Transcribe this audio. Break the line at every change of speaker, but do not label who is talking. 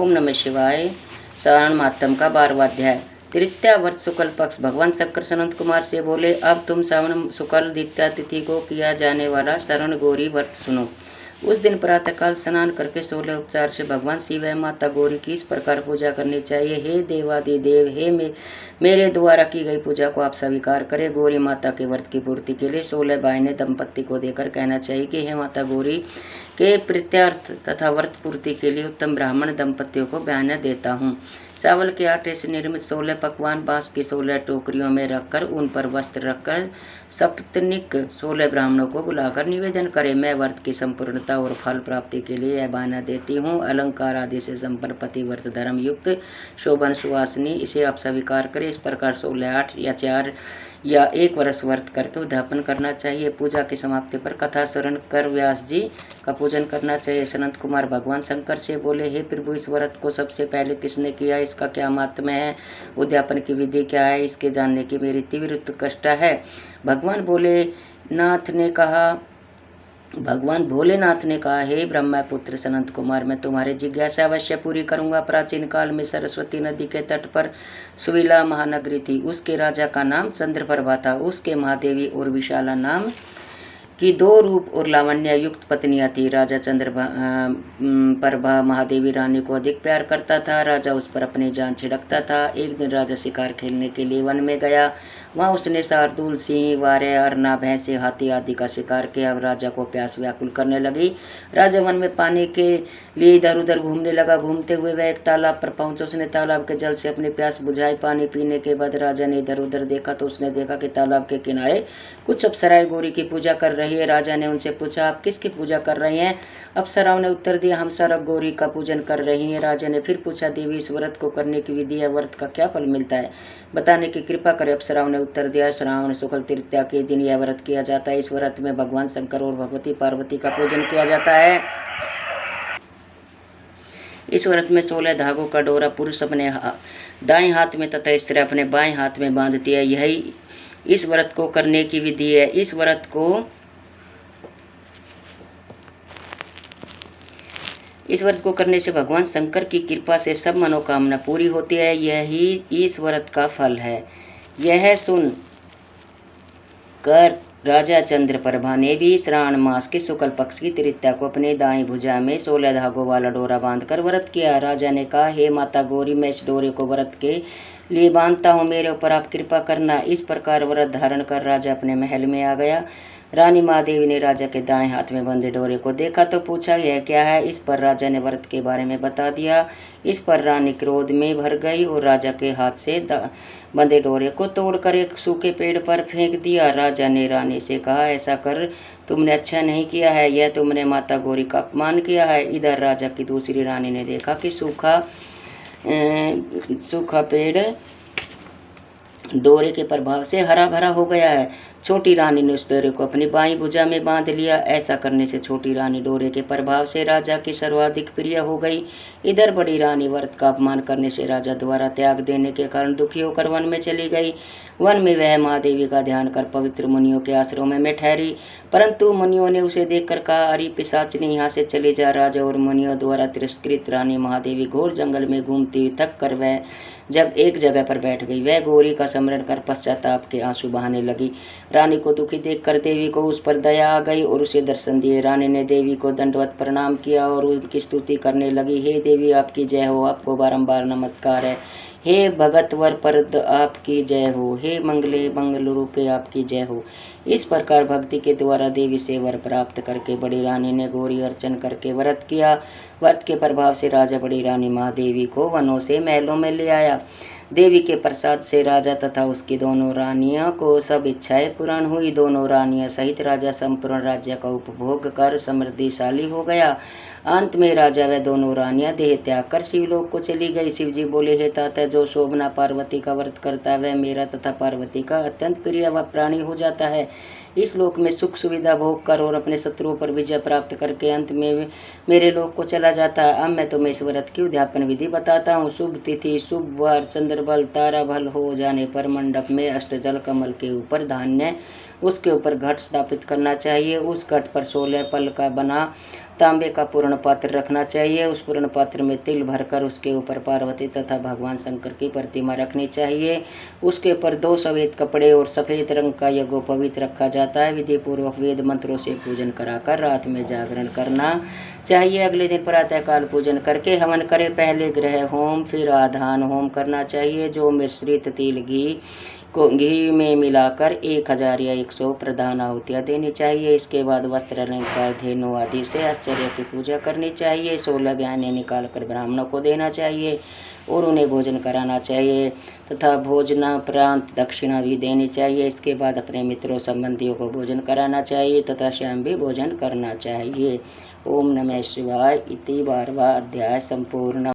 ओम नमः शिवाय। श्रावण मातम का 12वां अध्याय। तृतीया व्रत शुक्ल पक्ष। भगवान शंकर सनत कुमार से बोले, अब तुम श्रावण शुक्ल द्वितीया तिथि को किया जाने वाला शरण गौरी व्रत सुनो। उस दिन प्रातःकाल स्नान करके 16 उपचार से भगवान शिव एवं माता गौरी की इस प्रकार पूजा करनी चाहिए। हे देवादिदेव, हे मेरे द्वारा की गई पूजा को आप स्वीकार करें। गौरी माता के व्रत की पूर्ति के लिए 16 बायने दंपत्ति को देकर कहना चाहिए कि हे माता गौरी के प्रीत्यर्थ तथा व्रत पूर्ति के लिए उत्तम ब्राह्मण दंपतियों को बयाना देता हूँ। चावल के आटे से निर्मित 16 पकवान बांस की 16 टोकरियों में रखकर उन पर वस्त्र रखकर सप्तनिक 16 ब्राह्मणों को बुलाकर निवेदन करें। मैं व्रत की संपूर्णता और फल प्राप्ति के लिए यह बहाना देती हूँ। अलंकार आदि से संपन्न पति व्रत धर्म युक्त शोभन सुवासिनी, इसे आप स्वीकार करें। इस प्रकार 16, 8 या 4 या 1 वर्ष व्रत करके उद्यापन करना चाहिए। पूजा की समाप्ति पर कथा श्रवण कर व्यास जी का पूजन करना चाहिए। सनत कुमार भगवान शंकर से बोले, हे प्रभु, इस व्रत को सबसे पहले किसने किया? इसका क्या महात्म्य है? उद्यापन की विधि क्या है? इसके जानने की मेरी तीव्र उत्कंठा है। भगवान भोलेनाथ ने कहा, हे ब्रह्मपुत्र सनत कुमार, मैं तुम्हारी जिज्ञासा अवश्य पूरी करूंगा। प्राचीन काल में सरस्वती नदी के तट पर सुविला महानगरी थी। उसके राजा का नाम चंद्रप्रभा था। उसके महादेवी और विशाला नाम की 2 रूप और लावण्य युक्त पत्नियां थी। राजा चंद्रप्रभा महादेवी रानी को अधिक प्यार करता था। राजा उस पर अपनी जान छिड़कता था। एक दिन राजा शिकार खेलने के लिए वन में गया। वहाँ उसने शार्दूल, सिंह, वारे, अरना, भैंसे, हाथी आदि का शिकार किया। अब राजा को प्यास व्याकुल करने लगी। राजा वन में पानी के लिए इधर उधर घूमने लगा। घूमते हुए वह एक तालाब पर पहुंचा। उसने तालाब के जल से अपनी प्यास बुझाई। पानी पीने के बाद राजा ने इधर उधर देखा तो उसने देखा कि तालाब के किनारे कुछ अप्सराएं गौरी की पूजा कर रही है। राजा ने उनसे पूछा, आप किसकी पूजा कर रही हैं? अप्सराओं ने उत्तर दिया, हम सरक गौरी का पूजन कर रही हैं। राजा ने फिर पूछा, देवी, इस व्रत को करने की विधि या व्रत का क्या फल मिलता है, बताने की कृपा करें। अप्सराओं ने उत्तर दिया, श्रावण शुक्ल तृतीया के दिन यह व्रत किया जाता है। इस व्रत में भगवान शंकर और भगवती पार्वती का पूजन किया जाता है। इस व्रत में 16 धागों का डोरा पुरुष अपने दाएं हाथ में तथा स्त्री अपने बाएं हाथ में बांधती है। यही इस व्रत को करने की विधि है। इस व्रत को करने से भगवान शंकर की कृपा से सब मनोकामना पूरी होती है। यही इस व्रत का फल है। यह सुन कर राजा चंद्रप्रभा ने भी श्रावण मास के शुक्ल पक्ष की तृतीया को अपने दाएं भुजा में 16 धागों वाला डोरा बांधकर व्रत किया। राजा ने कहा, हे माता गौरी, मैं इस डोरे को व्रत के लिए बांधता हूँ, मेरे ऊपर आप कृपा करना। इस प्रकार व्रत धारण कर राजा अपने महल में आ गया। रानी महादेवी ने राजा के दाएं हाथ में बंधे डोरे को देखा तो पूछा, यह क्या है? इस पर राजा ने व्रत के बारे में बता दिया। इस पर रानी क्रोध में भर गई और राजा के हाथ से बंधे डोरे को तोड़कर एक सूखे पेड़ पर फेंक दिया। राजा ने रानी से कहा, ऐसा कर तुमने अच्छा नहीं किया है, यह तुमने माता गौरी का अपमान किया है। इधर राजा की दूसरी रानी ने देखा कि सूखा पेड़ डोरे के प्रभाव से हरा भरा हो गया है। छोटी रानी ने उस डोरे को अपनी बाईं भुजा में बांध लिया। ऐसा करने से छोटी रानी डोरे के प्रभाव से राजा की सर्वाधिक प्रिय हो गई। इधर बड़ी रानी व्रत का अपमान करने से राजा द्वारा त्याग देने के कारण दुखी होकर वन में चली गई। वन में वह महादेवी का ध्यान कर पवित्र मुनियों के आश्रम में ठहरी, परंतु मुनियों ने उसे देखकर कहा, अरे पिशाचिनी, यहाँ से चले जा। राजा और मुनियों द्वारा तिरस्कृत रानी महादेवी घोर जंगल में घूमती हुई थक कर वह जब एक जगह पर बैठ गई। वह गौरी का स्मरण कर पश्चाताप के आंसू बहाने लगी। रानी को दुखी देखकर देवी को उस पर दया आ गई और उसे दर्शन दिए। रानी ने देवी को दंडवत प्रणाम किया और उनकी स्तुति करने लगी। हे देवी, आपकी जय हो, आपको बारंबार नमस्कार है। हे भगत वर परद, आपकी जय हो। हे मंगले मंगल रूपे, आपकी जय हो। इस प्रकार भक्ति के द्वारा देवी से वर प्राप्त करके बड़ी रानी ने गौरी अर्चन करके व्रत किया। व्रत के प्रभाव से राजा बड़ी रानी महादेवी को वनों से महलों में ले आया। देवी के प्रसाद से राजा तथा उसकी दोनों रानियों को सब इच्छाएं पूर्ण हुई। दोनों रानियां सहित राजा संपूर्ण राज्य का उपभोग कर समृद्धिशाली हो गया। अंत में राजा व दोनों रानियां देह त्याग कर शिवलोक को चली गई। शिवजी बोले, हे तात, जो शोभना पार्वती का व्रत करता है वह मेरा तथा पार्वती का अत्यंत प्रिय व प्राणी हो जाता है। इस लोक में सुख सुविधा भोग कर और अपने शत्रुओं पर विजय प्राप्त करके अंत में मेरे लोक को चला जाता है। अब मैं तुम्हें इस व्रत की उद्यापन विधि बताता हूँ। शुभ तिथि, शुभ वार, चंद्रबल, ताराबल हो जाने पर मंडप में अष्टदल कमल के ऊपर धान्य, उसके ऊपर घट स्थापित करना चाहिए। उस घट पर 16 पल का बना तांबे का पूर्ण पात्र रखना चाहिए। उस पूर्ण पात्र में तिल भरकर उसके ऊपर पार्वती तथा भगवान शंकर की प्रतिमा रखनी चाहिए। उसके ऊपर 2 सफेद कपड़े और सफेद रंग का यज्ञोपवीत रखा जाता है। विधि पूर्वक वेद मंत्रों से पूजन कराकर रात में जागरण करना चाहिए। अगले दिन प्रातःकाल पूजन करके हवन करे। पहले ग्रह होम, फिर आधान होम करना चाहिए, जो मिश्रित तिल घी में मिलाकर 1000 या 100 प्रधान आहुतियाँ देनी चाहिए। इसके बाद वस्त्र, अलंकार, धेनु आदि से आश्चर्य की पूजा करनी चाहिए। 16 बयाने निकाल कर ब्राह्मणों को देना चाहिए और उन्हें भोजन कराना चाहिए तथा भोजनापरांत दक्षिणा भी देनी चाहिए। इसके बाद अपने मित्रों संबंधियों को भोजन कराना चाहिए तथा स्वयं भी भोजन करना चाहिए। ओम नमः शिवाय। इति 12वां अध्याय संपूर्ण।